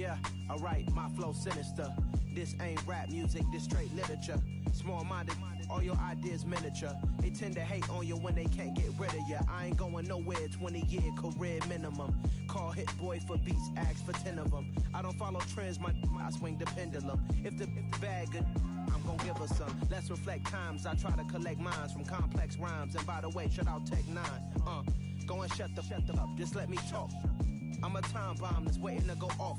Yeah, alright, my flow sinister. This ain't rap music, this straight literature. Small-minded, all your ideas miniature. They tend to hate on you when they can't get rid of you. I ain't going nowhere, 20-year career minimum. Call hit boy for beats, ask for 10 of them. I don't follow trends, I swing the pendulum. If the bag good, I'm gon' give her some. Let's reflect times, I try to collect minds from complex rhymes. And by the way, shout out Tech 9. Go and shut the up, just let me talk. I'm a time bomb that's waiting to go off.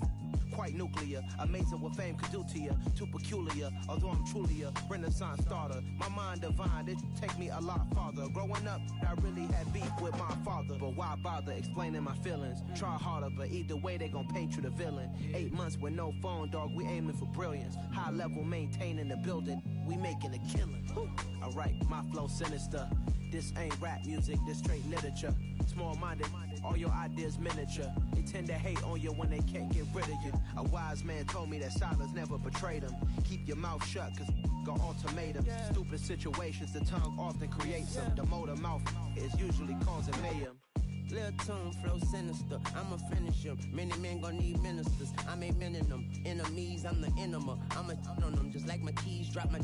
Quite nuclear, amazing what fame could do to you. Too peculiar, although I'm truly a renaissance starter. My mind divine, it take me a lot farther. Growing up, I really had beef with my father. But why bother explaining my feelings? Try harder, but either way they gon' paint you the villain. 8 months with no phone, dog, we aiming for brilliance. High level maintaining the building, we making a killing. Alright, my flow sinister. This ain't rap music, this straight literature. Small-minded, all your ideas miniature. They tend to hate on you when they can't get rid of you. A wise man told me that silence never betrayed him. Keep your mouth shut, cause got ultimatums. Stupid situations, the tongue often creates them. The motor mouth is usually causing mayhem. Lil' tune, flow sinister, I'ma finish him. Many men gon' need ministers, I'm ain't mending them. Enemies, I'm the enema, I'ma on them. Just like my keys, drop my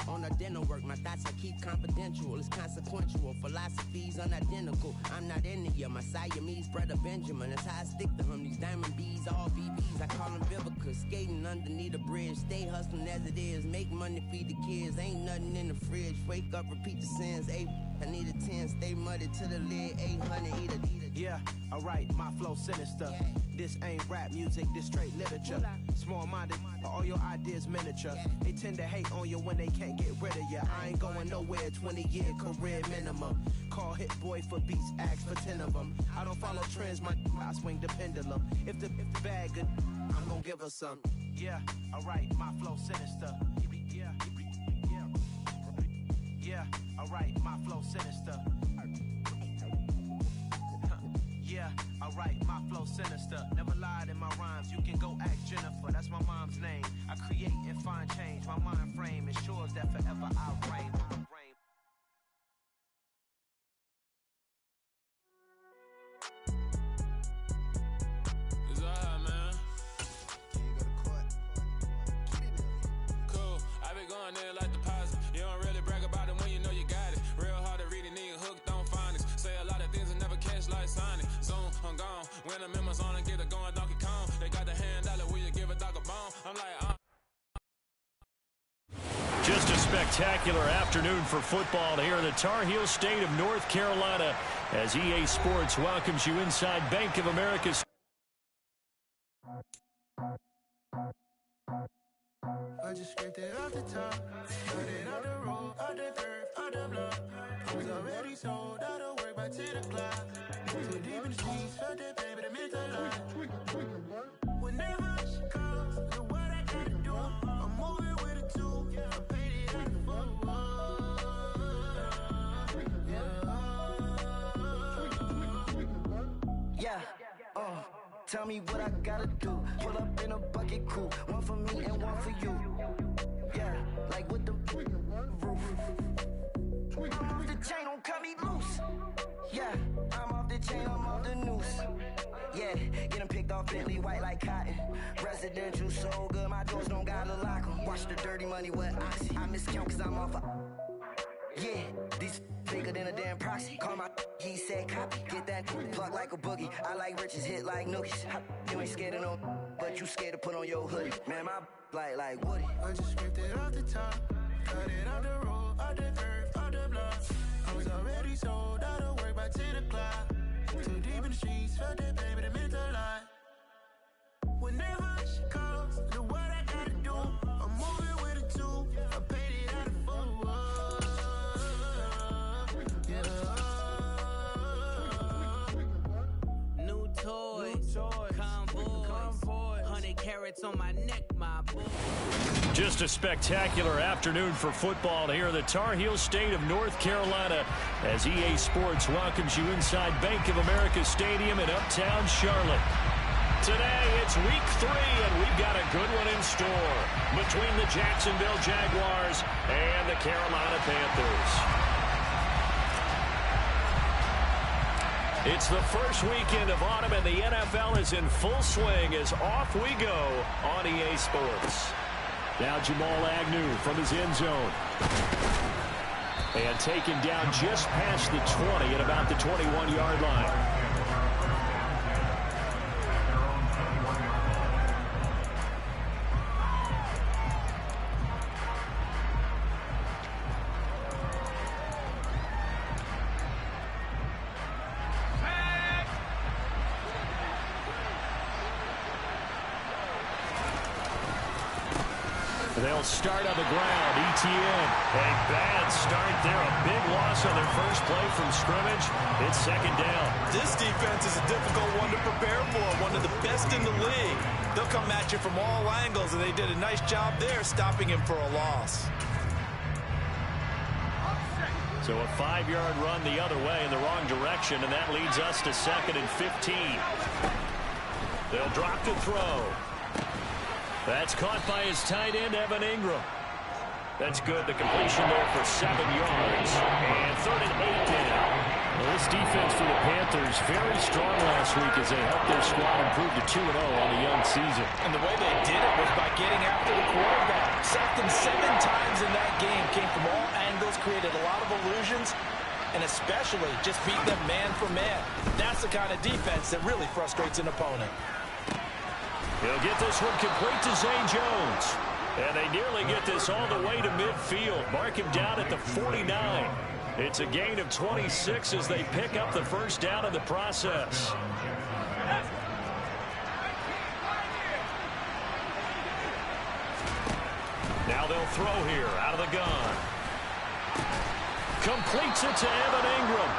on the dinner work. My thoughts I keep confidential, it's consequential. Philosophies unidentical, I'm not into you. My Siamese brother Benjamin, that's how I stick to him. These diamond bees, all BBs, I call them Vivica. Skating underneath a bridge, stay hustling as it is. Make money, feed the kids, ain't nothing in the fridge. Wake up, repeat the sins, I need a 10, stay muddy to the lid, 800, eat a. Yeah, alright, my flow sinister. This ain't rap music, this straight literature. Small-minded, all your ideas miniature. They tend to hate on you when they can't get rid of you. I ain't going nowhere, 20-year career minimum. Call hit boy for beats, ask for 10 of them. I don't follow trends, I swing the pendulum. If the bag good, I'm gon' give her some. Yeah, alright, my flow sinister. Yeah, alright, my flow sinister. Yeah, alright, my flow sinister. Never lied in my rhymes, you can go ask Jennifer. That's my mom's name. I create and find change. My mind frame ensures that forever I'll reign. It's alright, man. Cool, I been going there like deposit. You don't really brag about it when you know you got it. Real hard to read it, nigga hooked on phonics. Say a lot of things and never catch like Sonic. Zoom, I'm gone. When I'm in my zone and get it going Donkey Kong. They got the hand dollar, will you give a dog a bone? I'm like, Just a spectacular afternoon for football here in the Tar Heel state of North Carolina as EA Sports welcomes you inside Bank of America's. I just scraped it off the top, cut it off the road, off the dirt, off the block. I was already sold out of work by 10 o'clock. Too deep in the streets, felt that pain, but it meant a lot. Whenever she calls, look what I gotta do. I'm moving with a two, I'm painted out the full. Yeah, tell me what I gotta do. Pull up in a bucket crew, one for me and one for you. Yeah, like with the roof. I'm off the chain, don't cut me loose. Yeah, I'm off the chain, I'm off the noose. Yeah, getting picked off Bentley white like cotton. Residential so good, my doors don't gotta lock 'em. Watch the dirty money with Oxy. I miscount cause I'm off yeah, these bigger than a damn proxy. Call my he said copy. Get that plug like a boogie. I like riches, hit like nookies. You ain't scared of no, but you scared to put on your hoodie. Man, my like Woody. I just scraped it off the top, cut it off the road, off the dirt, off the block. I was already sold out of work by 10 o'clock. Too deep in the streets, felt that pain, but it meant a lot. Whenever she calls, look what I gotta do. I'm moving with a two, I'm painted out of full. New toys, convoys, 100 carats on my neck, my boy. Just a spectacular afternoon for football here in the Tar Heel state of North Carolina as EA Sports welcomes you inside Bank of America Stadium in Uptown Charlotte. Today, it's week 3, and we've got a good one in store between the Jacksonville Jaguars and the Carolina Panthers. It's the first weekend of autumn, and the NFL is in full swing as off we go on EA Sports. Now Jamal Agnew from his end zone. And taken down just past the 20 at about the 21-yard line. They'll start on the ground. ETN. A bad start there. A big loss on their first play from scrimmage. It's second down. This defense is a difficult one to prepare for. One of the best in the league. They'll come at you from all angles, and they did a nice job there stopping him for a loss. So a 5-yard run the other way in the wrong direction, and that leads us to 2nd and 15. They'll drop to throw. That's caught by his tight end, Evan Ingram. That's good. The completion there for 7 yards. And 3rd and 8 now. Well, this defense for the Panthers very strong last week as they helped their squad improve to 2-0 on the young season. And the way they did it was by getting after the quarterback. Sacked him 7 times in that game. Came from all angles, created a lot of illusions, and especially just beat them man for man. That's the kind of defense that really frustrates an opponent. He'll get this one complete to Zane Jones. And they nearly get this all the way to midfield. Mark him down at the 49. It's a gain of 26 as they pick up the first down in the process. Now they'll throw here out of the gun. Completes it to Evan Ingram.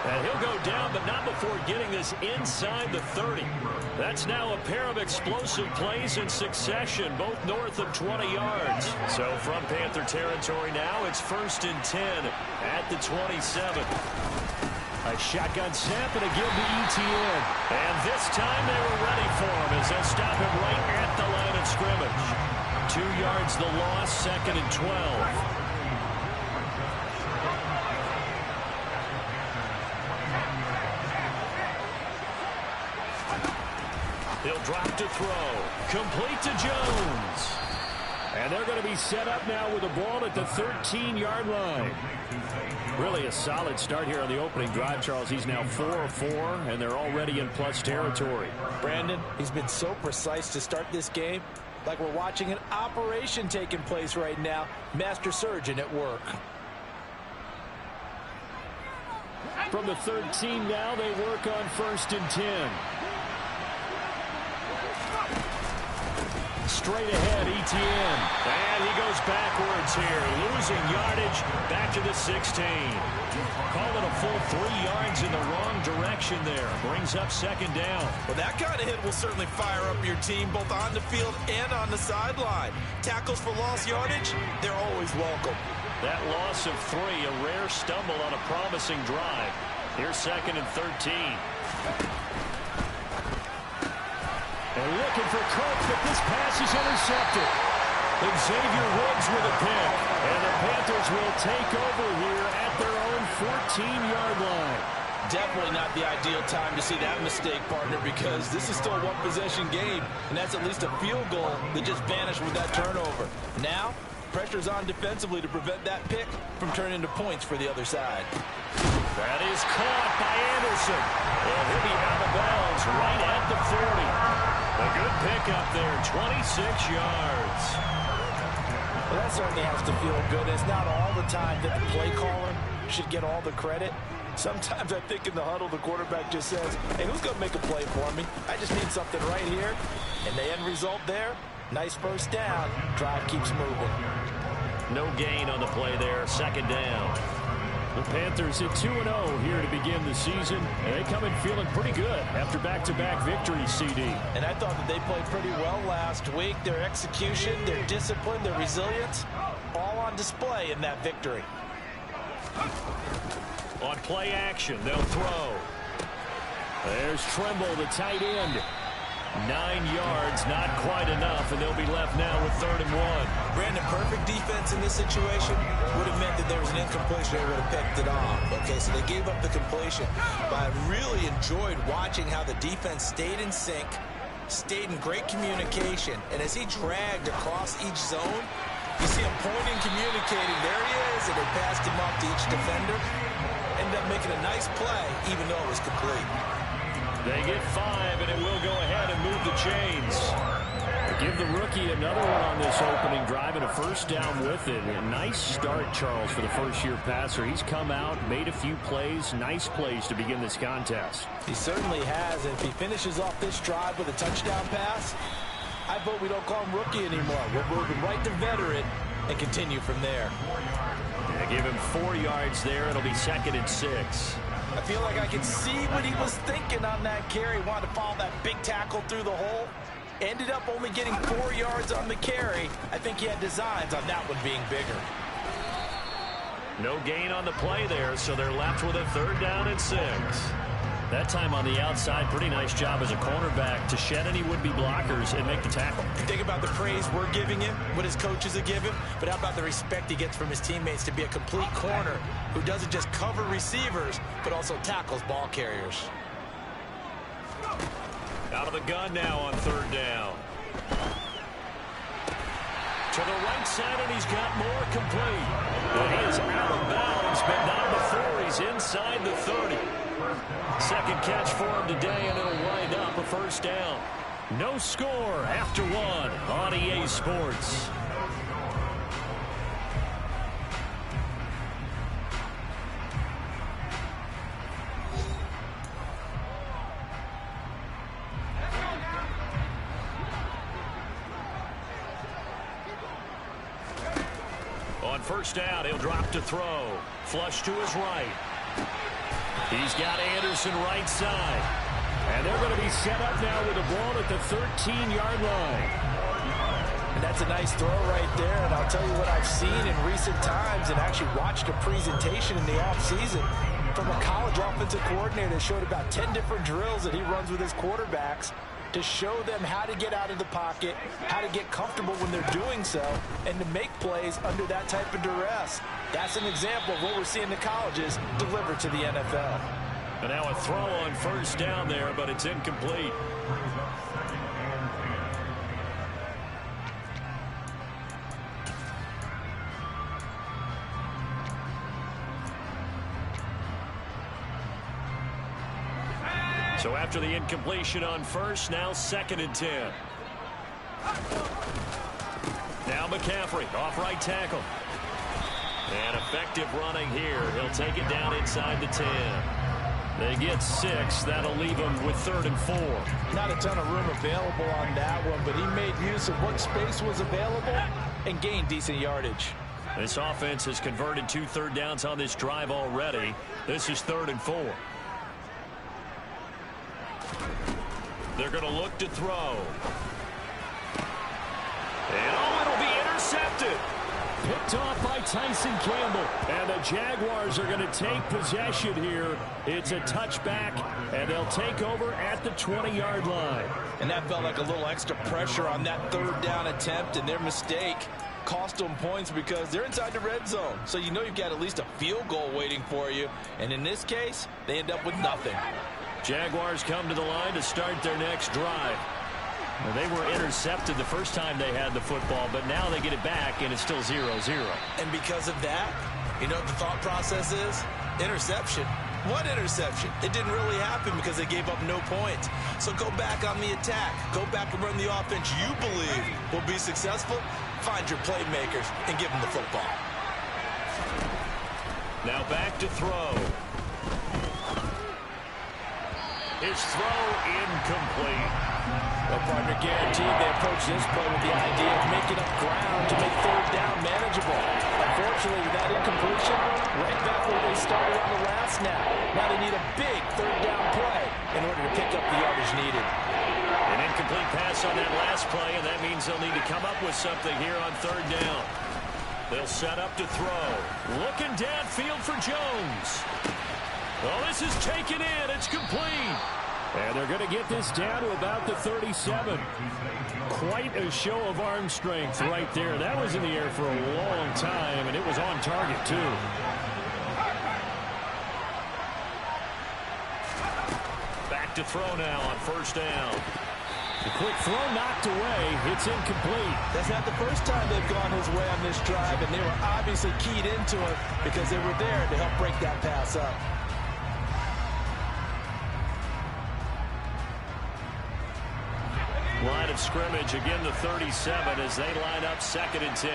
And he'll go down, but not before getting this inside the 30. That's now a pair of explosive plays in succession, both north of 20 yards. So from Panther territory now, it's 1st and 10 at the 27. A shotgun snap and a give to ETN. And this time they were ready for him as they'll stop him right at the line of scrimmage. 2 yards the loss, 2nd and 12. He'll drop to throw. Complete to Jones. And they're going to be set up now with the ball at the 13-yard line. Really a solid start here on the opening drive, Charles. He's now 4 of 4, and they're already in plus territory. Brandon, he's been so precise to start this game. Like we're watching an operation taking place right now. Master surgeon at work. From the 13 now, they work on 1st and 10. Straight ahead, ETN. And he goes backwards here, losing yardage back to the 16. Call it a full 3 yards in the wrong direction there. Brings up 2nd down. Well, that kind of hit will certainly fire up your team, both on the field and on the sideline. Tackles for lost yardage, they're always welcome. That loss of 3, a rare stumble on a promising drive. Here's 2nd and 13. And looking for Cook, but this pass is intercepted. Xavier Woods with a pick. And the Panthers will take over here at their own 14-yard line. Definitely not the ideal time to see that mistake, partner, because this is still a one-possession game, and that's at least a field goal that just vanished with that turnover. Now, pressure's on defensively to prevent that pick from turning into points for the other side. That is caught by Anderson. And he'll be out of bounds right at the 40. A good pickup there, 26 yards. Well, that certainly has to feel good. It's not all the time that the play caller should get all the credit. Sometimes I think in the huddle, the quarterback just says, hey, who's going to make a play for me? I just need something right here. And the end result there, nice first down. Drive keeps moving. No gain on the play there, 2nd down. The Panthers at 2-0 here to begin the season. And they come in feeling pretty good after back-to-back victories, CD. And I thought that they played pretty well last week. Their execution, their discipline, their resilience, all on display in that victory. On play action, they'll throw. There's Trimble, the tight end. 9 yards, not quite enough, and they'll be left now with 3rd and 1. Brandon, perfect defense in this situation would have meant that there was an incompletion. They would have picked it off. Okay, so they gave up the completion. But I really enjoyed watching how the defense stayed in sync, stayed in great communication, and as he dragged across each zone, you see him pointing, communicating. There he is, and they passed him off to each defender. Ended up making a nice play, even though it was complete. They get 5, and it will go ahead and move the chains. Give the rookie another one on this opening drive and a first down with it. A nice start, Charles, for the first-year passer. He's come out, made a few plays, nice plays to begin this contest. He certainly has, and if he finishes off this drive with a touchdown pass, I vote we don't call him rookie anymore. We're moving right to veteran and continue from there. Yeah, give him 4 yards there. It'll be 2nd and 6. I feel like I can see what he was thinking on that carry. Wanted to follow that big tackle through the hole. Ended up only getting 4 yards on the carry. I think he had designs on that one being bigger. No gain on the play there, so they're left with a 3rd down and 6. That time on the outside, pretty nice job as a cornerback to shed any would-be blockers and make the tackle. Think about the praise we're giving him, what his coaches are giving, but how about the respect he gets from his teammates to be a complete corner who doesn't just cover receivers, but also tackles ball carriers. Out of the gun now on 3rd down. To the right side, and he's got more complete. And he is out of bounds, but not before he's inside the 30. Second catch for him today, and it'll wind up a first down. No score after 1 on EA Sports. On first down, he'll drop to throw. Flush to his right. He's got Anderson right side. And they're going to be set up now with the ball at the 13-yard line. And that's a nice throw right there. And I'll tell you what I've seen in recent times and actually watched a presentation in the offseason from a college offensive coordinator that showed about 10 different drills that he runs with his quarterbacks to show them how to get out of the pocket, how to get comfortable when they're doing so, and to make plays under that type of duress. That's an example of what we're seeing the colleges deliver to the NFL. And now a throw on first down there, but it's incomplete. So after the incompletion on first, now 2nd and 10. Now McCaffrey off right tackle. And effective running here. He'll take it down inside the 10. They get 6. That'll leave him with 3rd and 4. Not a ton of room available on that one, but he made use of what space was available and gained decent yardage. This offense has converted 2 third downs on this drive already. This is 3rd and 4. They're going to look to throw. And it'll be intercepted. Picked off by Tyson Campbell. And the Jaguars are going to take possession here. It's a touchback, and they'll take over at the 20-yard line. And that felt like a little extra pressure on that 3rd down attempt, and their mistake cost them points because they're inside the red zone. So you know you've got at least a field goal waiting for you. And in this case, they end up with nothing. Jaguars come to the line to start their next drive. Well, they were intercepted the first time they had the football, but now they get it back, and it's still 0-0. And because of that, you know what the thought process is? Interception. What interception? It didn't really happen because they gave up no points. So go back on the attack. Go back and run the offense you believe will be successful. Find your playmakers and give them the football. Now back to throw. His throw incomplete. Well, partner, guaranteed they approach this play with the idea of making up ground to make 3rd down manageable. Unfortunately, with that incompletion, right back where they started on the last snap. Now they need a big 3rd down play in order to pick up the yardage needed. An incomplete pass on that last play, and that means they'll need to come up with something here on 3rd down. They'll set up to throw. Looking downfield for Jones. Well, this is taken in. It's complete. And they're going to get this down to about the 37. Quite a show of arm strength right there. That was in the air for a long time, and it was on target, too. Back to throw now on first down. The quick throw knocked away. It's incomplete. That's not the first time they've gone his way on this drive, and they were obviously keyed into it because they were there to help break that pass up. Line of scrimmage, again the 37 as they line up 2nd and 10.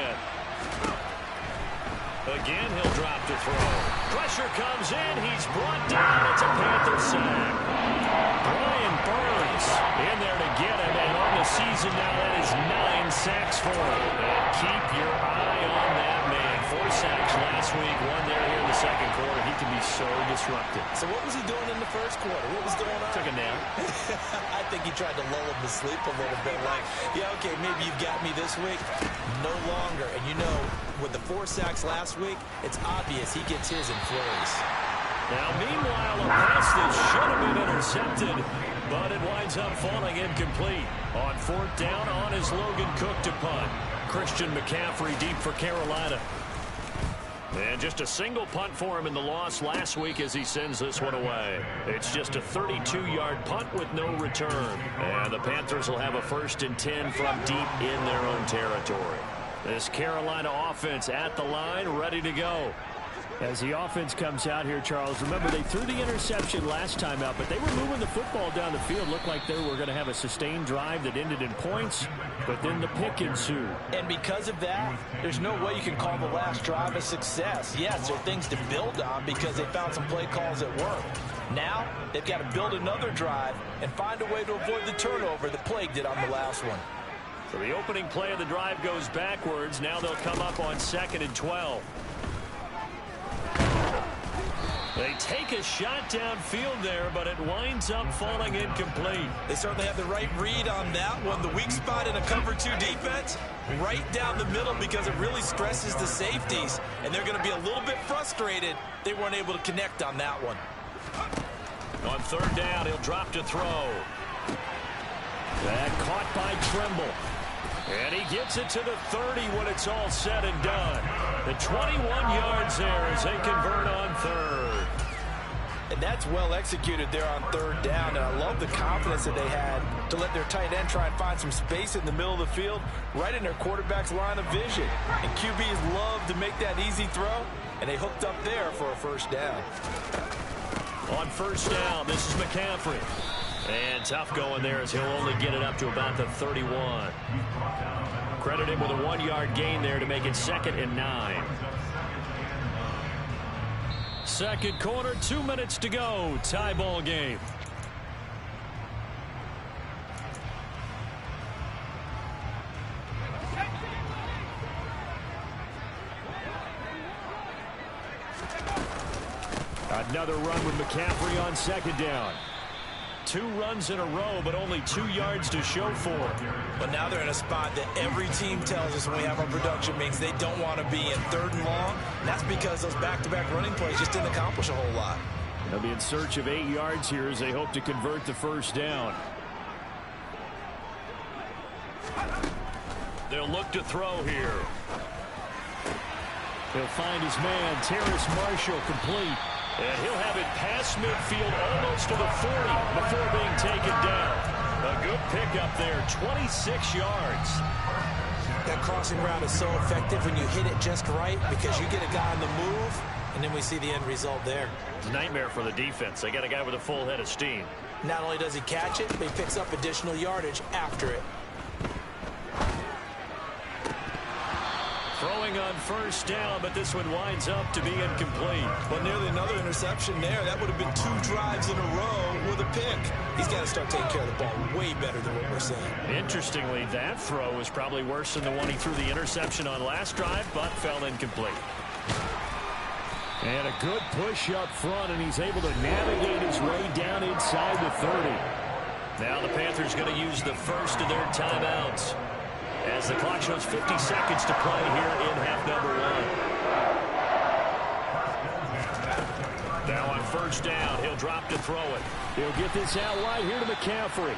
Again, he'll drop to throw. Pressure comes in. He's brought down. It's a Panther sack. Brian Burns in there to get him. And on the season now, that is 9 sacks for him. And keep your eye on that man. 4 sacks last week. 1 there here in the second quarter. He can be so disruptive. So what was he doing in the first quarter? What was going on? Took a nap. I think he tried to lull him to sleep a little bit. Like, yeah, okay, maybe you've got me this week. No longer. And you know, with the 4 sacks last week, it's obvious he gets his in flurries. Now, meanwhile, a pass that should have been intercepted, but it winds up falling incomplete. On 4th down, on is Logan Cook to punt. Christian McCaffrey deep for Carolina. And just a single punt for him in the loss last week as he sends this one away. It's just a 32-yard punt with no return. And the Panthers will have a 1st and 10 from deep in their own territory. This Carolina offense at the line, ready to go. As the offense comes out here, Charles, remember they threw the interception last time out, but they were moving the football down the field. Looked like they were going to have a sustained drive that ended in points, but then the pick ensued. And because of that, there's no way you can call the last drive a success. Yes, there are things to build on because they found some play calls that worked. Now, they've got to build another drive and find a way to avoid the turnover that plagued it on the last one. So the opening play of the drive goes backwards. Now they'll come up on 2nd and 12. They take a shot downfield there, but it winds up falling incomplete. They certainly have the right read on that one. The weak spot in a cover 2 defense, right down the middle because it really stresses the safeties, and they're going to be a little bit frustrated they weren't able to connect on that one. On 3rd down, he'll drop to throw. That caught by Trimble. And he gets it to the 30 when it's all said and done. The 21 yards there as they convert on 3rd. And that's well executed there on 3rd down. And I love the confidence that they had to let their tight end try and find some space in the middle of the field, right in their quarterback's line of vision. And QBs love to make that easy throw, and they hooked up there for a 1st down. On 1st down, this is McCaffrey. And tough going there as he'll only get it up to about the 31. Credit him with a 1-yard gain there to make it 2nd and 9. Second quarter, 2 minutes to go. Tie ball game. Another run with McCaffrey on 2nd down. 2 runs in a row, but only 2 yards to show for it. But now they're in a spot that every team tells us when we have our production meetings they don't want to be in 3rd and long. And that's because those back-to-back running plays just didn't accomplish a whole lot. They'll be in search of 8 yards here as they hope to convert the 1st down. They'll look to throw here. He'll find his man, Terrace Marshall, complete. And he'll have it past midfield almost to the 40 before being taken down. A good pickup there, 26 yards. That crossing route is so effective when you hit it just right because you get a guy on the move, and then we see the end result there. It's a nightmare for the defense. They got a guy with a full head of steam. Not only does he catch it, but he picks up additional yardage after it. Throwing on 1st down, but this one winds up to be incomplete. Well, nearly another interception there. That would have been 2 drives in a row with a pick. He's got to start taking care of the ball way better than what we're seeing. Interestingly, that throw was probably worse than the one he threw the interception on last drive, but fell incomplete. And a good push up front, and he's able to navigate his way down inside the 30. Now the Panthers going to use the first of their timeouts, as the clock shows 50 seconds to play here in half number 1. Now on first down. He'll drop to throw it. He'll get this out wide here to McCaffrey.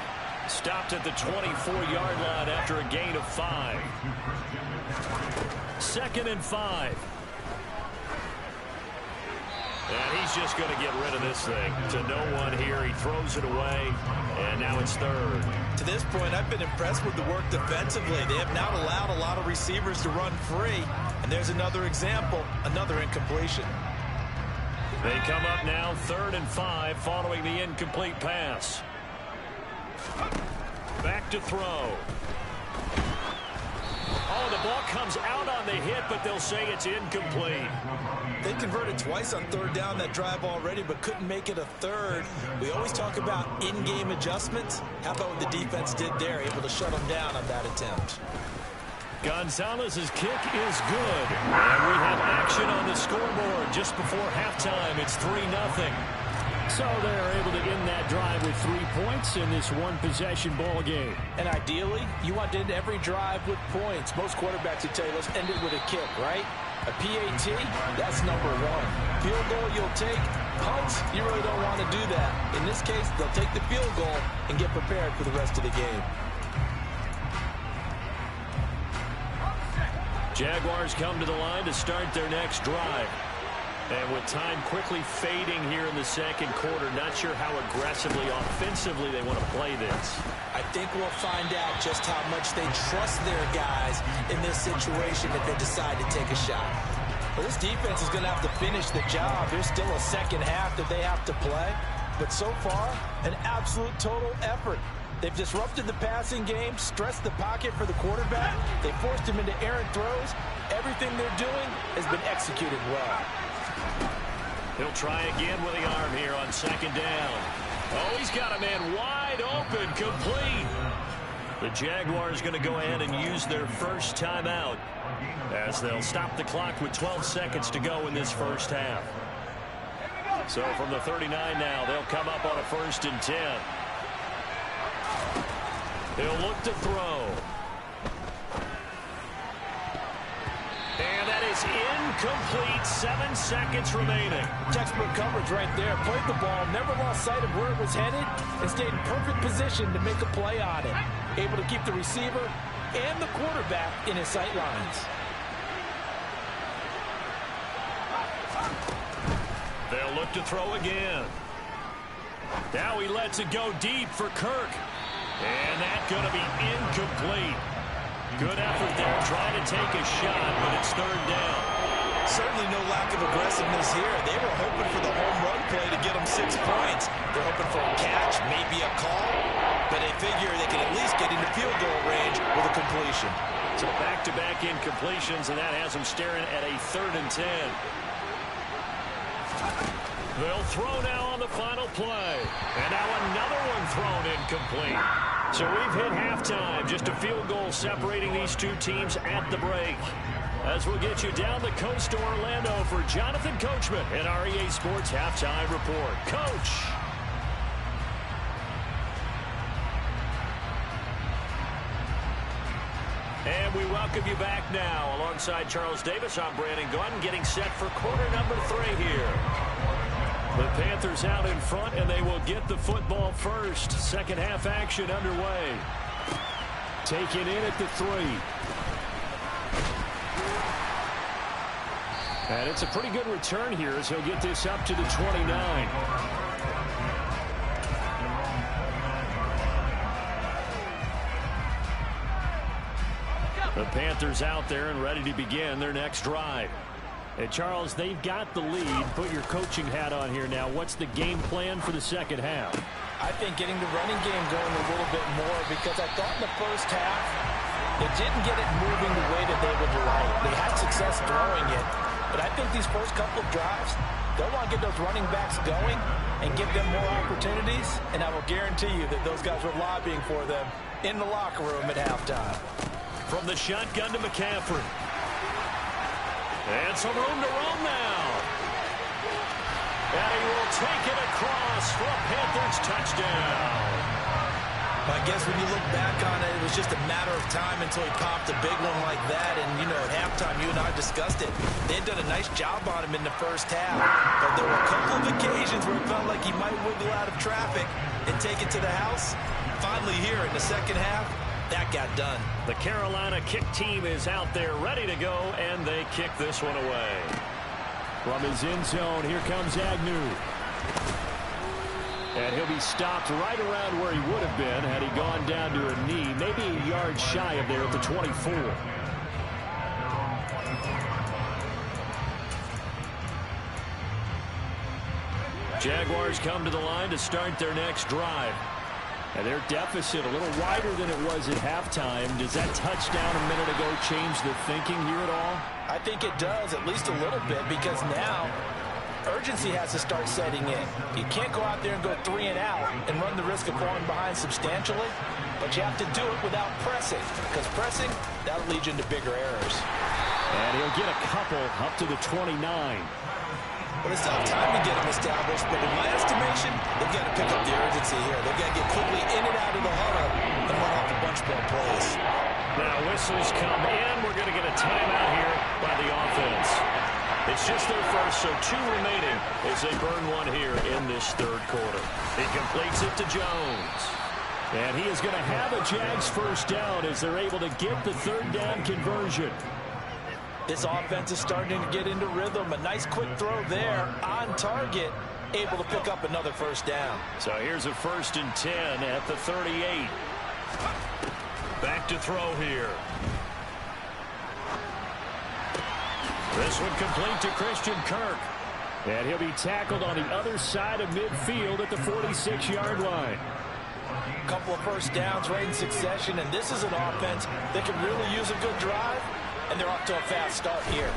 Stopped at the 24-yard line after a gain of 5. 2nd and 5. And he's just going to get rid of this thing to no one here. He throws it away, and now it's 3rd. To this point, I've been impressed with the work defensively. They have not allowed a lot of receivers to run free. And there's another example, another incompletion. They come up now 3rd and 5 following the incomplete pass. Back to throw. Oh, the ball comes out on the hit, but they'll say it's incomplete. They converted twice on 3rd down that drive already, but couldn't make it a 3rd. We always talk about in-game adjustments. How about what the defense did there, able to shut them down on that attempt? Gonzalez's kick is good. And we have action on the scoreboard just before halftime. It's 3-0. So they're able to end that drive with 3 points in this one-possession ball game. And ideally, you want to end every drive with points. Most quarterbacks would tell you, let's end it with a kick, right? A PAT, that's number 1. Field goal you'll take. Punts, you really don't want to do that. In this case, they'll take the field goal and get prepared for the rest of the game. Jaguars come to the line to start their next drive. And with time quickly fading here in the second quarter, not sure how aggressively, offensively they want to play this. I think we'll find out just how much they trust their guys in this situation if they decide to take a shot. Well, this defense is going to have to finish the job. There's still a second half that they have to play. But so far, an absolute total effort. They've disrupted the passing game, stressed the pocket for the quarterback. They forced him into errant throws. Everything they're doing has been executed well. He'll try again with the arm here on 2nd down. Oh, he's got a man wide open, complete. The Jaguars going to go ahead and use their first timeout as they'll stop the clock with 12 seconds to go in this first half. So from the 39 now, they'll come up on a 1st and 10. He'll look to throw. And that is incomplete. 7 seconds remaining. Textbook coverage right there. Played the ball, never lost sight of where it was headed, and stayed in perfect position to make a play on it. Able to keep the receiver and the quarterback in his sight lines. They'll look to throw again. Now he lets it go deep for Kirk. And that's going to be incomplete. Good effort there, trying to take a shot, but it's 3rd down. Certainly no lack of aggressiveness here. They were hoping for the home run play to get them 6 points. They're hoping for a catch, maybe a call, but they figure they can at least get into field goal range with a completion. So back-to-back incompletions, and that has them staring at a 3rd and 10. They'll throw now on the final play. And now another one thrown incomplete. So we've hit halftime. Just a field goal separating these two teams at the break. As we'll get you down the coast to Orlando for Jonathan Coachman and our EA Sports Halftime Report. Coach. And we welcome you back now. Alongside Charles Davis, I'm Brandon Gordon, getting set for quarter number 3 here. The Panthers out in front, and they will get the football first. Second half action underway. Taken in at the 3. And it's a pretty good return here as he'll get this up to the 29. The Panthers out there and ready to begin their next drive. Hey, Charles, they've got the lead. Put your coaching hat on here now. What's the game plan for the second half? I think getting the running game going a little bit more, because I thought in the first half they didn't get it moving the way that they would like. They had success throwing it, but I think these first couple of drives, they'll want to get those running backs going and give them more opportunities, and I will guarantee you that those guys were lobbying for them in the locker room at halftime. From the shotgun to McCaffrey. And some room to roam now. And he will take it across for a Panthers touchdown. I guess when you look back on it, it was just a matter of time until he popped a big one like that. And, you know, at halftime, you and I discussed it. They had done a nice job on him in the first half. But there were a couple of occasions where it felt like he might wiggle out of traffic and take it to the house. Finally here in the second half, that got done. The Carolina kick team is out there ready to go, and they kick this one away. From his end zone, here comes Agnew. And he'll be stopped right around where he would have been had he gone down to a knee, maybe a yard shy of there at the 24. Jaguars come to the line to start their next drive. And their deficit a little wider than it was at halftime. Does that touchdown a minute ago change the thinking here at all? I think it does, at least a little bit, because now urgency has to start setting in. You can't go out there and go 3 and out and run the risk of falling behind substantially, but you have to do it without pressing, because pressing, that'll lead you into bigger errors. And he'll get a couple up to the 29. Well, it's not time to get them established, but in my estimation, they've got to pick up the urgency here. They've got to get quickly in and out of the huddle and run off a bunch more plays. Now whistles come in. We're going to get a timeout here by the offense. It's just their first, so 2 remaining as they burn one here in this third quarter. He completes it to Jones. And he is going to have a Jags first down as they're able to get the third down conversion. This offense is starting to get into rhythm. A nice quick throw there on target, able to pick up another first down. So here's a 1st and 10 at the 38. Back to throw here. This one complete to Christian Kirk. And he'll be tackled on the other side of midfield at the 46-yard line. A couple of first downs right in succession, and this is an offense that can really use a good drive. And they're off to a fast start here.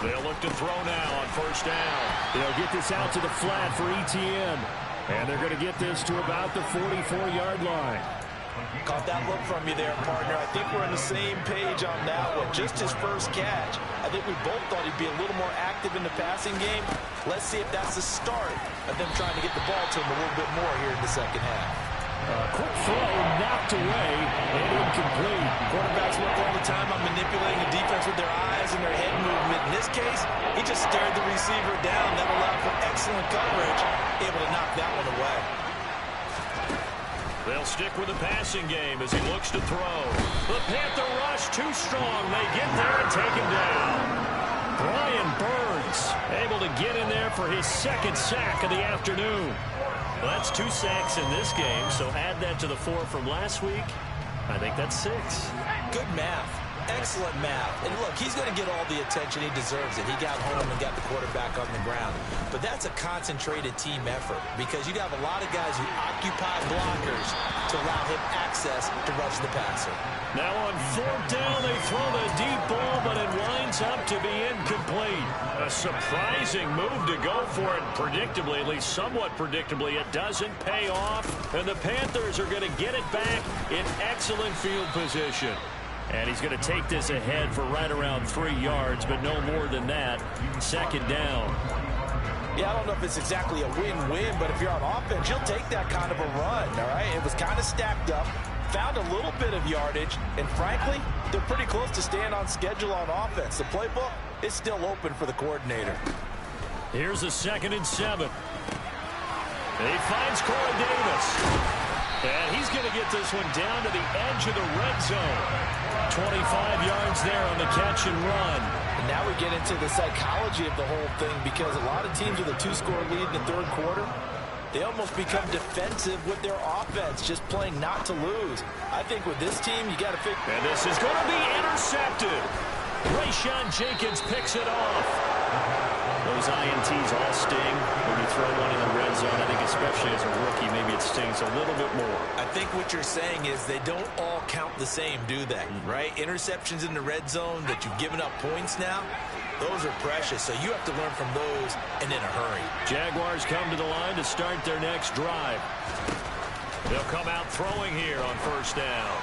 They'll look to throw now on first down. They'll get this out to the flat for Etienne. And they're going to get this to about the 44-yard line. Caught that look from you there, partner. I think we're on the same page on that one. Just his first catch. I think we both thought he'd be a little more active in the passing game. Let's see if that's the start of them trying to get the ball to him a little bit more here in the second half. Quick throw, knocked away, and incomplete. Quarterbacks work all the time on manipulating the defense with their eyes and their head movement. In this case, he just stared the receiver down. That allowed for excellent coverage, able to knock that one away. They'll stick with the passing game as he looks to throw. The Panther rush too strong. They get there and take him down. Brian Burns able to get in there for his 2nd sack of the afternoon. Well, that's 2 sacks in this game, so add that to the 4 from last week. I think that's 6. Good math. Excellent math. And look, he's going to get all the attention he deserves it. He got home and got the quarterback on the ground. But that's a concentrated team effort because you have a lot of guys who occupy blockers to allow him access to rush the passer. Now on 4th down, they throw the deep ball, but it winds up to be incomplete. A surprising move to go for it. Predictably, at least somewhat predictably, it doesn't pay off. And the Panthers are going to get it back in excellent field position. And he's going to take this ahead for right around 3 yards, but no more than that. 2nd down. Yeah, I don't know if it's exactly a win-win, but if you're on offense, you'll take that kind of a run, all right? It was kind of stacked up, found a little bit of yardage, and frankly, they're pretty close to staying on schedule on offense. The playbook is still open for the coordinator. Here's a 2nd and 7. He finds Corey Davis. And he's going to get this one down to the edge of the red zone. 25 yards there on the catch and run. And now we get into the psychology of the whole thing because a lot of teams with a 2-score lead in the 3rd quarter, they almost become defensive with their offense, just playing not to lose. I think with this team, you got to figure. And this is going to be intercepted. Rayshawn Jenkins picks it off. Those INTs all sting when you throw one in the red zone. I think especially as a rookie, maybe it stings a little bit more. I think what you're saying is they don't all count the same, do they? Right? Interceptions in the red zone that you've given up points now, those are precious. So you have to learn from those and in a hurry. Jaguars come to the line to start their next drive. They'll come out throwing here on 1st down.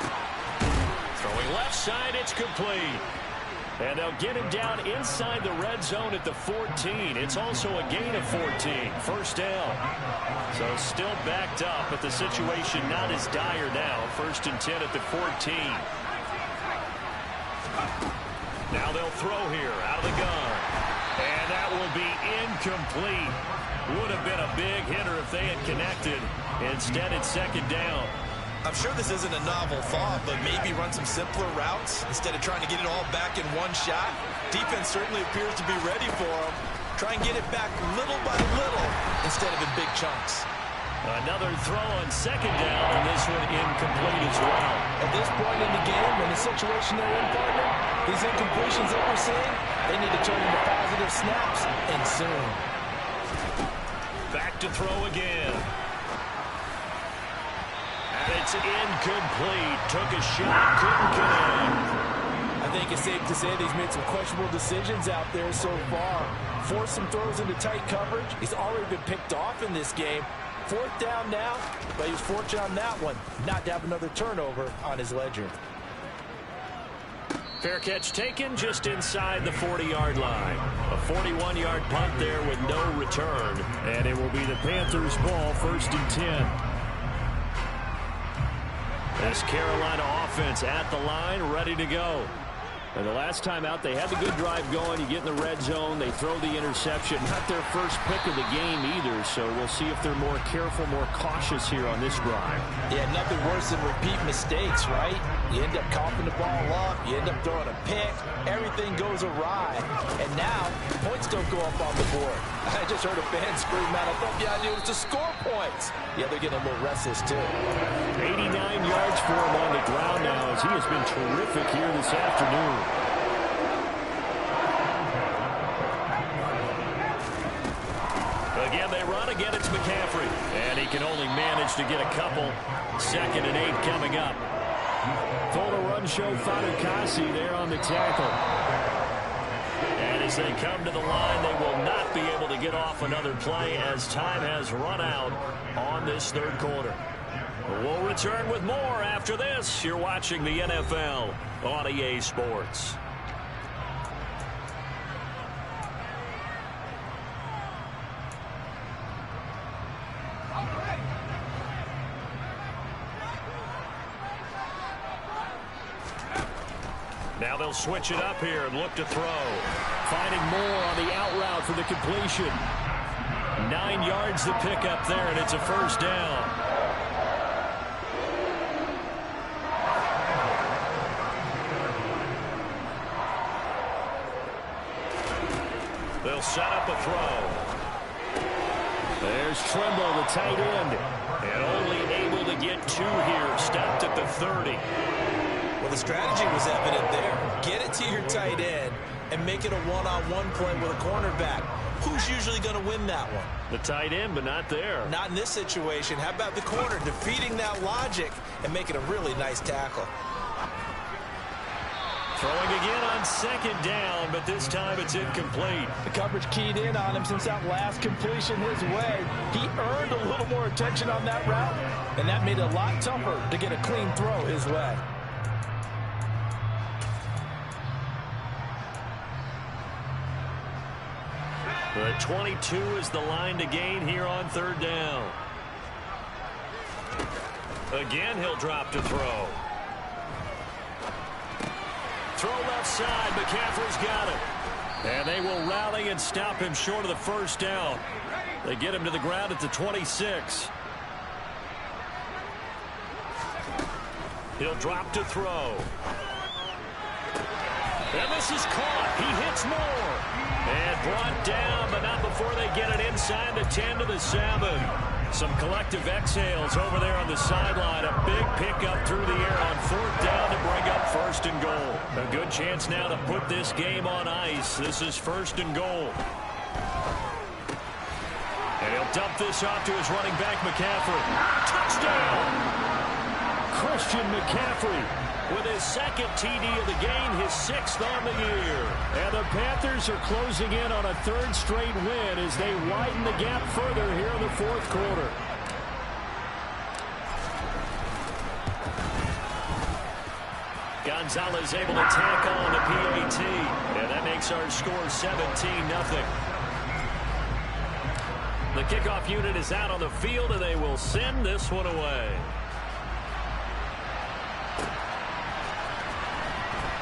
Throwing left side, it's complete. And they'll get him down inside the red zone at the 14. It's also a gain of 14. First down. So still backed up, but the situation not as dire now. First and 10 at the 14. Now they'll throw here out of the gun. And that will be incomplete. Would have been a big hitter if they had connected. Instead, it's second down. I'm sure this isn't a novel thought, but maybe run some simpler routes instead of trying to get it all back in one shot. Defense certainly appears to be ready for them. Try and get it back little by little instead of in big chunks. Another throw on second down, and this one incomplete as well. At this point in the game, in the situation they're in, partner, these incompletions that we're seeing, they need to turn into positive snaps, and soon. Back to throw again. And it's incomplete. Took a shot, couldn't connect. I think it's safe to say that he's made some questionable decisions out there so far. Forced some throws into tight coverage. He's already been picked off in this game. Fourth down now, but he was fortunate on that one not to have another turnover on his ledger. Fair catch taken just inside the 40-yard line. A 41-yard punt there with no return. And it will be the Panthers' ball, first and 10. This Carolina offense at the line, ready to go. And the last time out, they had the good drive going. You get in the red zone, they throw the interception. Not their first pick of the game either, so we'll see if they're more careful, more cautious here on this drive. Yeah, nothing worse than repeat mistakes, right? You end up coughing the ball up, you end up throwing a pick, everything goes awry. And now, points don't go up on the board. I just heard a fan scream out, I thought the idea was to score points. Yeah, they're getting a little restless too. 89 yards for him on the ground now as he has been terrific here this afternoon. Again, they run. Again, it's McCaffrey. And he can only manage to get a couple. 2nd and 8 coming up. Full run show Fatukasi there on the tackle. And as they come to the line, they will not be able to get off another play as time has run out on this third quarter. We'll return with more after this. You're watching the NFL on EA Sports. Now they'll switch it up here and look to throw. Finding more on the out route for the completion. 9 yards to pick up there, and it's a first down. They'll set up a throw. There's Trimble, the tight end, and only able to get 2 here. Stopped at the 30. Well, the strategy was evident there. Get it to your tight end and make it a one-on-one play with a cornerback. Who's usually going to win that one? The tight end, but not there. Not in this situation. How about the corner defeating that logic and making a really nice tackle? Throwing again on 2nd down, but this time it's incomplete. The coverage keyed in on him since that last completion his way. He earned a little more attention on that route, and that made it a lot tougher to get a clean throw his way. The 22 is the line to gain here on 3rd down. Again, he'll drop to throw. Throw left side. McCaffrey's got it. And they will rally and stop him short of the first down. They get him to the ground at the 26. He'll drop to throw. And this is caught. He hits more. And brought down, but not before they get it inside the 10 to the 7. Some collective exhales over there on the sideline. A big pickup through the air on 4th down to bring up 1st and goal. A good chance now to put this game on ice. This is 1st and goal. And he'll dump this off to his running back, McCaffrey. Touchdown! Christian McCaffrey with his 2nd TD of the game, his 6th on the year. And the Panthers are closing in on a 3rd straight win as they widen the gap further here in the 4th quarter. Gonzalez able to tackle on the PAT. And that makes our score 17-0. The kickoff unit is out on the field, and they will send this one away.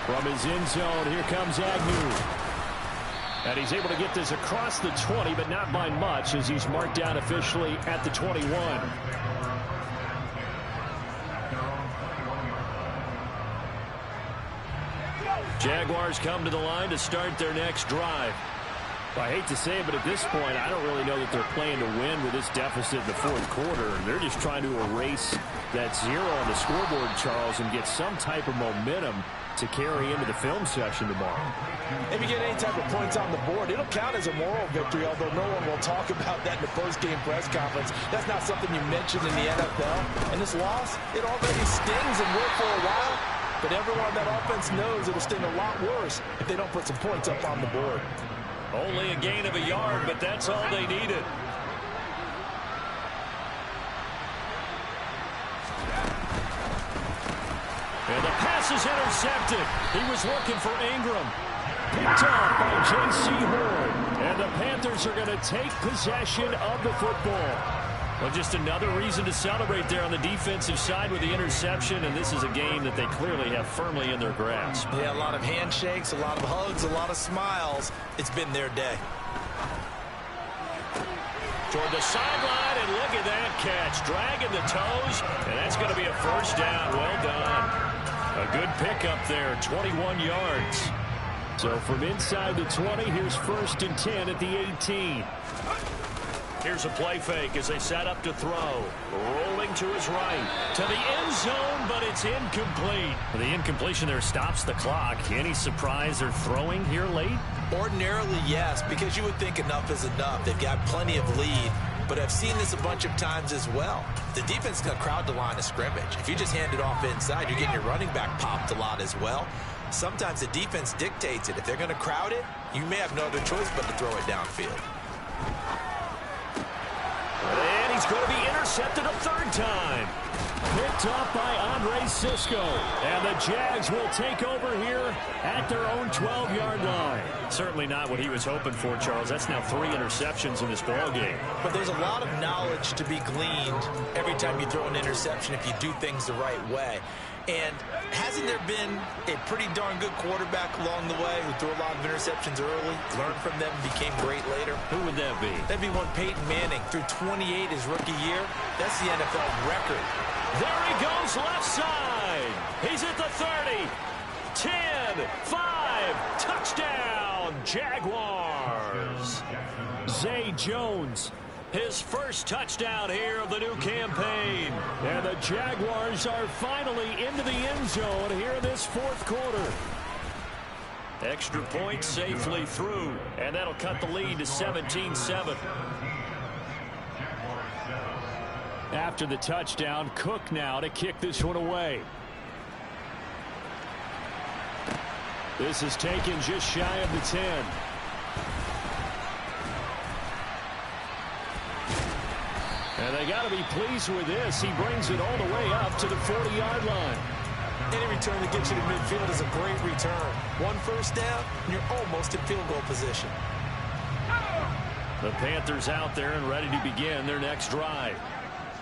From his end zone, here comes Agnew. And he's able to get this across the 20, but not by much, as he's marked down officially at the 21. Jaguars come to the line to start their next drive. I hate to say it, but at this point, I don't really know that they're playing to win with this deficit in the fourth quarter. They're just trying to erase that zero on the scoreboard, Charles, and get some type of momentum to carry into the film session tomorrow. If you get any type of points on the board, it'll count as a moral victory, although no one will talk about that in the post-game press conference. That's not something you mentioned in the NFL. And this loss, it already stings and will for a while, but everyone on that offense knows it'll sting a lot worse if they don't put some points up on the board. Only a gain of a yard, but that's all they needed. And the pass is intercepted. He was looking for Ingram. Picked up by J.C. Horn. And the Panthers are going to take possession of the football. Well, just another reason to celebrate there on the defensive side with the interception, and this is a game that they clearly have firmly in their grasp. Yeah, a lot of handshakes, a lot of hugs, a lot of smiles. It's been their day. Toward the sideline, and look at that catch. Dragging the toes, and that's going to be a first down. Well done. A good pickup there, 21 yards. So from inside the 20, here's 1st and 10 at the 18. Here's a play fake as they set up to throw. Rolling to his right. To the end zone, but it's incomplete. The incompletion there stops the clock. Any surprise they're throwing here late? Ordinarily, yes, because you would think enough is enough. They've got plenty of lead, but I've seen this a bunch of times as well. The defense is going to crowd the line of scrimmage. If you just hand it off inside, you're getting your running back popped a lot as well. Sometimes the defense dictates it. If they're going to crowd it, you may have no other choice but to throw it downfield. And he's going to be intercepted a third time. Picked up by Andre Cisco. And the Jags will take over here at their own 12-yard line. Certainly not what he was hoping for, Charles. That's now 3 interceptions in this ballgame. But there's a lot of knowledge to be gleaned every time you throw an interception if you do things the right way. And hasn't there been a pretty darn good quarterback along the way who threw a lot of interceptions early, learned from them, and became great later? Who would that be? That'd be one Peyton Manning. Threw 28 his rookie year. That's the NFL record. There he goes left side. He's at the 30. 10, 5, touchdown, Jaguars. Zay Jones. His first touchdown here of the new campaign. And the Jaguars are finally into the end zone here in this fourth quarter. Extra point safely through. And that'll cut the lead to 17-7. After the touchdown, Cook now to kick this one away. This is taken just shy of the 10. And they got to be pleased with this. He brings it all the way up to the 40-yard line. Any return that gets you to midfield is a great return. One first down, and you're almost in field goal position. The Panthers out there and ready to begin their next drive.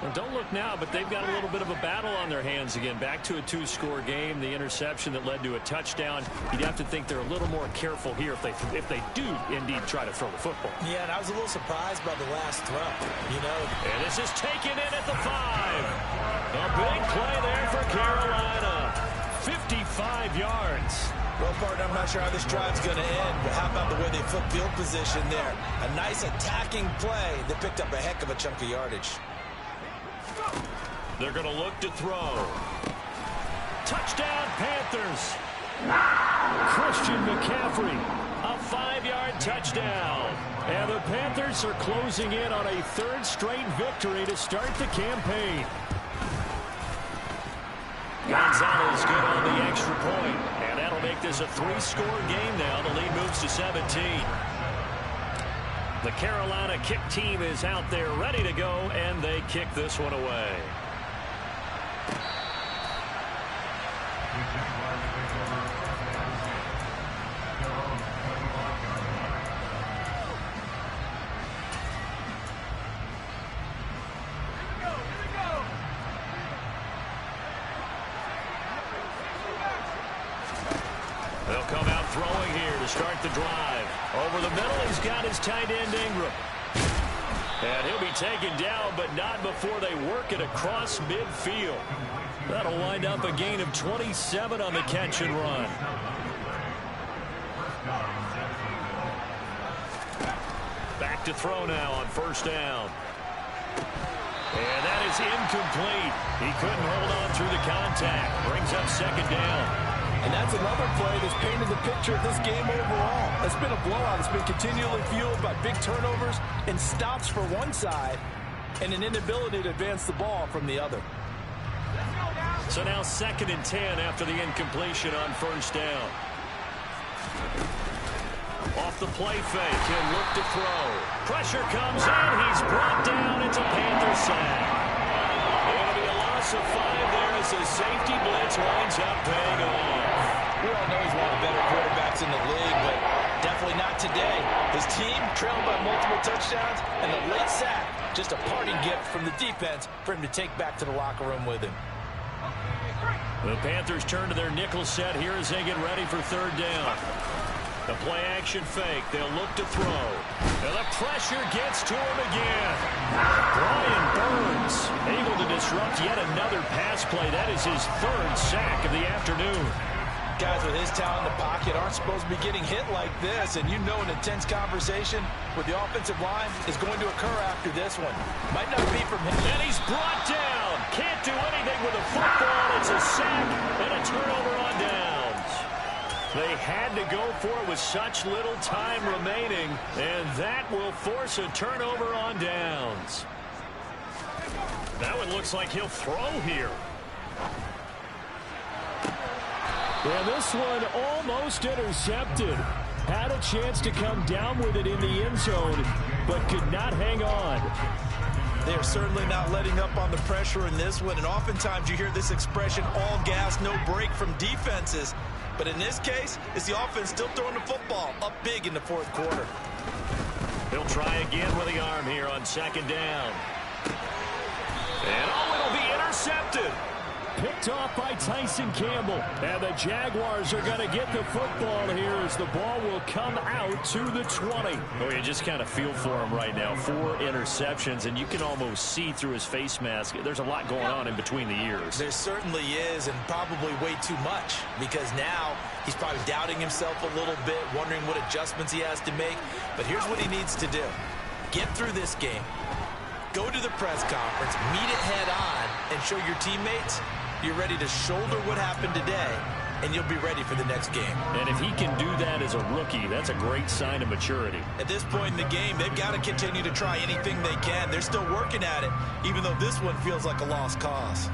Well, don't look now, but they've got a little bit of a battle on their hands again. Back to a 2-score game. The interception that led to a touchdown. You'd have to think they're a little more careful here if they do indeed try to throw the football. Yeah, and I was a little surprised by the last throw. You know. And this is taken in at the 5. A big play there for Carolina. 55 yards. Well, partner, I'm not sure how this drive's going to end, but how about the way they flip field position there? A nice attacking play that picked up a heck of a chunk of yardage. They're going to look to throw. Touchdown, Panthers. Christian McCaffrey, a 5-yard touchdown. And the Panthers are closing in on a 3rd straight victory to start the campaign. Gonzalez good on the extra point, and that'll make this a 3-score game now. The lead moves to 17. The Carolina kick team is out there ready to go, and they kick this one away. They'll come out throwing here to start the drive. Over the middle, he's got his tight end Ingram. And he'll be taken down, but not before they work it across midfield. That'll wind up a gain of 27 on the catch and run. Back to throw now on first down. And that is incomplete. He couldn't hold on through the contact. Brings up second down. And that's another play that's painted the picture of this game overall. It's been a blowout. It's been continually fueled by big turnovers and stops for one side and an inability to advance the ball from the other. So now 2nd and 10 after the incompletion on first down. Off the play fake, he'll look to throw. Pressure comes in, he's brought down. It's a Panther sack. It'll be a loss of 5 there as the safety blitz winds up paying off. We all know he's one of the better quarterbacks in the league, but definitely not today. His team trailed by multiple touchdowns, and the late sack, just a parting gift from the defense for him to take back to the locker room with him. The Panthers turn to their nickel set here as they get ready for third down. The play-action fake. They'll look to throw. And the pressure gets to him again. Brian Burns able to disrupt yet another pass play. That is his 3rd sack of the afternoon. Guys with his talent in the pocket aren't supposed to be getting hit like this, and you know an intense conversation with the offensive line is going to occur after this one. Might not be from him. And he's brought down. Can't do anything with a football. It's a sack and a turnover on downs. They had to go for it with such little time remaining, and that will force a turnover on downs. Now it looks like he'll throw here. Yeah, this one almost intercepted. Had a chance to come down with it in the end zone, but could not hang on. They are certainly not letting up on the pressure in this one, and oftentimes you hear this expression, all gas, no break from defenses. But in this case, it's the offense still throwing the football up big in the 4th quarter. He'll try again with the arm here on 2nd down. And it'll be intercepted. Picked off by Tyson Campbell. And the Jaguars are going to get the football here as the ball will come out to the 20. Oh, you just kind of feel for him right now. 4 interceptions, and you can almost see through his face mask. There's a lot going on in between the ears. There certainly is, and probably way too much, because now he's probably doubting himself a little bit, wondering what adjustments he has to make. But here's what he needs to do. Get through this game. Go to the press conference, meet it head on, and show your teammates you're ready to shoulder what happened today, and you'll be ready for the next game. And if he can do that as a rookie, that's a great sign of maturity. At this point in the game, they've got to continue to try anything they can. They're still working at it, even though this one feels like a lost cause.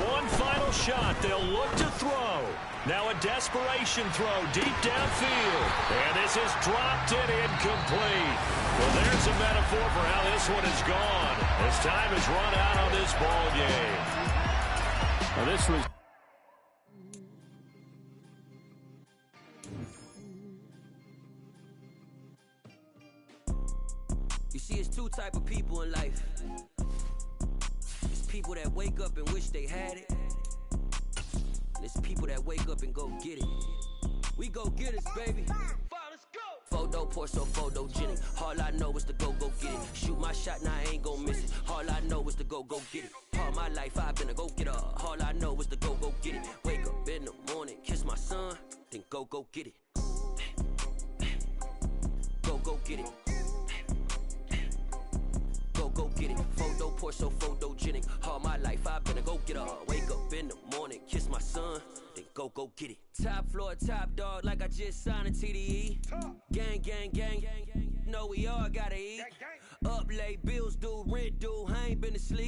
One final shot. They'll look to throw. Now a desperation throw deep downfield. And this is dropped and incomplete. Well, there's a metaphor for how this one is gone. As time has run out on this ball game. Well, this was... You see, it's 2 type of people in life. It's people that wake up and wish they had it. And it's people that wake up and go get it. We go get it, baby. Let's go. Photo pour so photogenic. All I know is to go get it. Shoot my shot, now I ain't gon' miss it. All I know is to go get it. All my life I've been a go-getter. All I know is to go get it. Wake up in the morning, kiss my son, then go get it. Go get it. Go get it. Photo pour so photogenic. All my life I've been a go-getter. Wake up in the morning, kiss my son, then go get it. Top floor, top dog, like I just signed a TDE. Gang, gang, gang, gang. Know we all gotta eat. Up late, bills due, rent due. I ain't been to sleep.